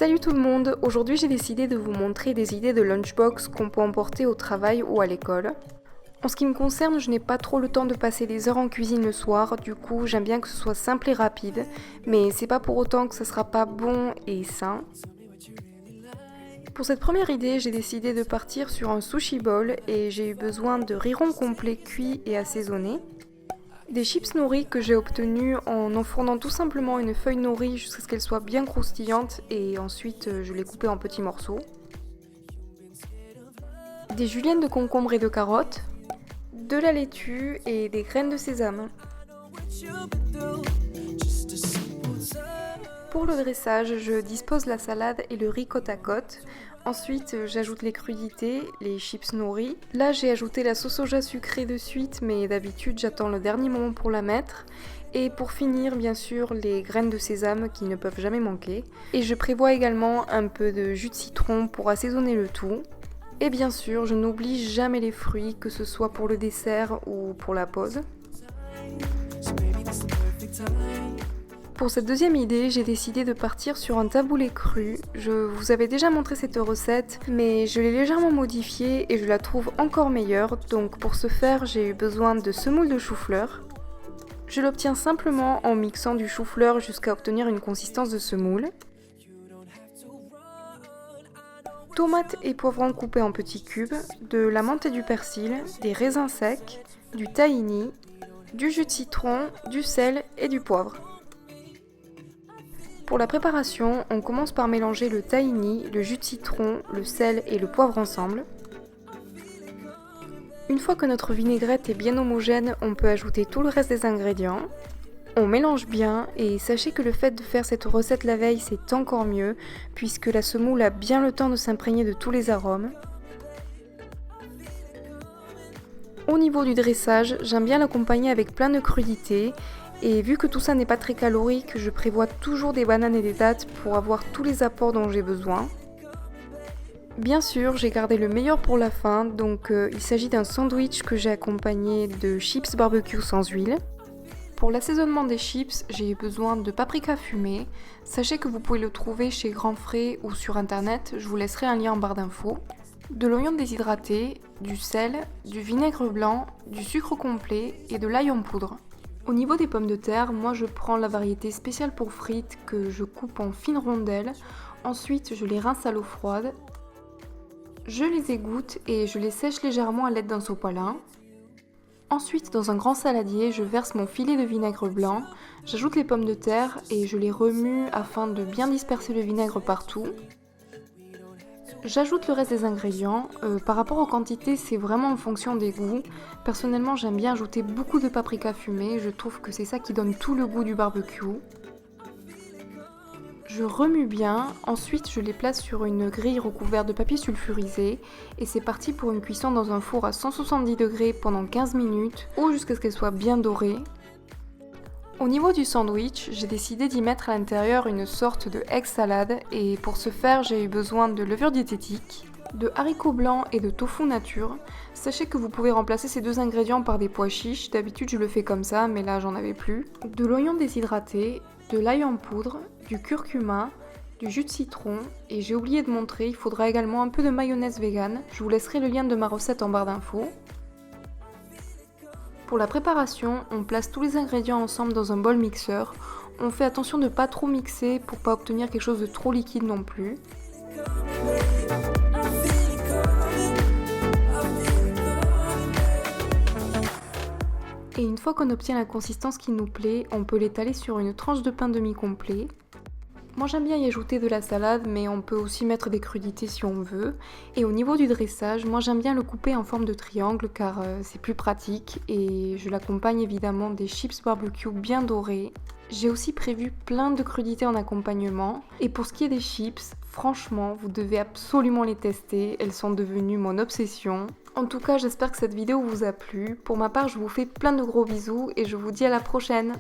Salut tout le monde, aujourd'hui j'ai décidé de vous montrer des idées de lunchbox qu'on peut emporter au travail ou à l'école. En ce qui me concerne, je n'ai pas trop le temps de passer des heures en cuisine le soir, du coup j'aime bien que ce soit simple et rapide, mais c'est pas pour autant que ça sera pas bon et sain. Pour cette première idée, j'ai décidé de partir sur un sushi bowl et j'ai eu besoin de riz rond complet cuit et assaisonné. Des chips nori que j'ai obtenus en enfournant tout simplement une feuille nori jusqu'à ce qu'elle soit bien croustillante et ensuite je les coupais en petits morceaux. Des juliennes de concombre et de carottes, de la laitue et des graines de sésame. Pour le dressage, je dispose la salade et le riz côte à côte. Ensuite, j'ajoute les crudités, les chips nori. Là, j'ai ajouté la sauce soja sucrée de suite, mais d'habitude, j'attends le dernier moment pour la mettre. Et pour finir, bien sûr, les graines de sésame qui ne peuvent jamais manquer. Et je prévois également un peu de jus de citron pour assaisonner le tout. Et bien sûr, je n'oublie jamais les fruits, que ce soit pour le dessert ou pour la pause. Pour cette deuxième idée, j'ai décidé de partir sur un taboulé cru. Je vous avais déjà montré cette recette, mais je l'ai légèrement modifiée et je la trouve encore meilleure. Donc pour ce faire, j'ai eu besoin de semoule de chou-fleur. Je l'obtiens simplement en mixant du chou-fleur jusqu'à obtenir une consistance de semoule. Tomates et poivrons coupés en petits cubes, de la menthe et du persil, des raisins secs, du tahini, du jus de citron, du sel et du poivre. Pour la préparation, on commence par mélanger le tahini, le jus de citron, le sel et le poivre ensemble. Une fois que notre vinaigrette est bien homogène, on peut ajouter tout le reste des ingrédients. On mélange bien et sachez que le fait de faire cette recette la veille, c'est encore mieux puisque la semoule a bien le temps de s'imprégner de tous les arômes. Au niveau du dressage, j'aime bien l'accompagner avec plein de crudités. Et vu que tout ça n'est pas très calorique, je prévois toujours des bananes et des dattes pour avoir tous les apports dont j'ai besoin. Bien sûr, j'ai gardé le meilleur pour la fin, donc il s'agit d'un sandwich que j'ai accompagné de chips barbecue sans huile. Pour l'assaisonnement des chips, j'ai eu besoin de paprika fumé. Sachez que vous pouvez le trouver chez Grand Frais ou sur internet, je vous laisserai un lien en barre d'infos. De l'oignon déshydraté, du sel, du vinaigre blanc, du sucre complet et de l'ail en poudre. Au niveau des pommes de terre, moi je prends la variété spéciale pour frites que je coupe en fines rondelles. Ensuite, je les rince à l'eau froide. Je les égoutte et je les sèche légèrement à l'aide d'un sopalin. Ensuite, dans un grand saladier, je verse mon filet de vinaigre blanc. J'ajoute les pommes de terre et je les remue afin de bien disperser le vinaigre partout. J'ajoute le reste des ingrédients. Par rapport aux quantités, c'est vraiment en fonction des goûts. Personnellement, j'aime bien ajouter beaucoup de paprika fumé. Je trouve que c'est ça qui donne tout le goût du barbecue. Je remue bien. Ensuite, je les place sur une grille recouverte de papier sulfurisé. Et c'est parti pour une cuisson dans un four à 170 degrés pendant 15 minutes ou jusqu'à ce qu'elle soit bien dorée. Au niveau du sandwich, j'ai décidé d'y mettre à l'intérieur une sorte de egg salade et pour ce faire, j'ai eu besoin de levure diététique, de haricots blancs et de tofu nature. Sachez que vous pouvez remplacer ces deux ingrédients par des pois chiches, d'habitude je le fais comme ça mais là j'en avais plus. De l'oignon déshydraté, de l'ail en poudre, du curcuma, du jus de citron et j'ai oublié de montrer, il faudra également un peu de mayonnaise vegan. Je vous laisserai le lien de ma recette en barre d'infos. Pour la préparation, on place tous les ingrédients ensemble dans un bol mixeur. On fait attention de ne pas trop mixer pour pas obtenir quelque chose de trop liquide non plus. Et une fois qu'on obtient la consistance qui nous plaît, on peut l'étaler sur une tranche de pain demi-complet. Moi j'aime bien y ajouter de la salade, mais on peut aussi mettre des crudités si on veut. Et au niveau du dressage, moi j'aime bien le couper en forme de triangle car c'est plus pratique et je l'accompagne évidemment des chips barbecue bien dorés. J'ai aussi prévu plein de crudités en accompagnement. Et pour ce qui est des chips, franchement, vous devez absolument les tester, elles sont devenues mon obsession. En tout cas, j'espère que cette vidéo vous a plu. Pour ma part, je vous fais plein de gros bisous et je vous dis à la prochaine.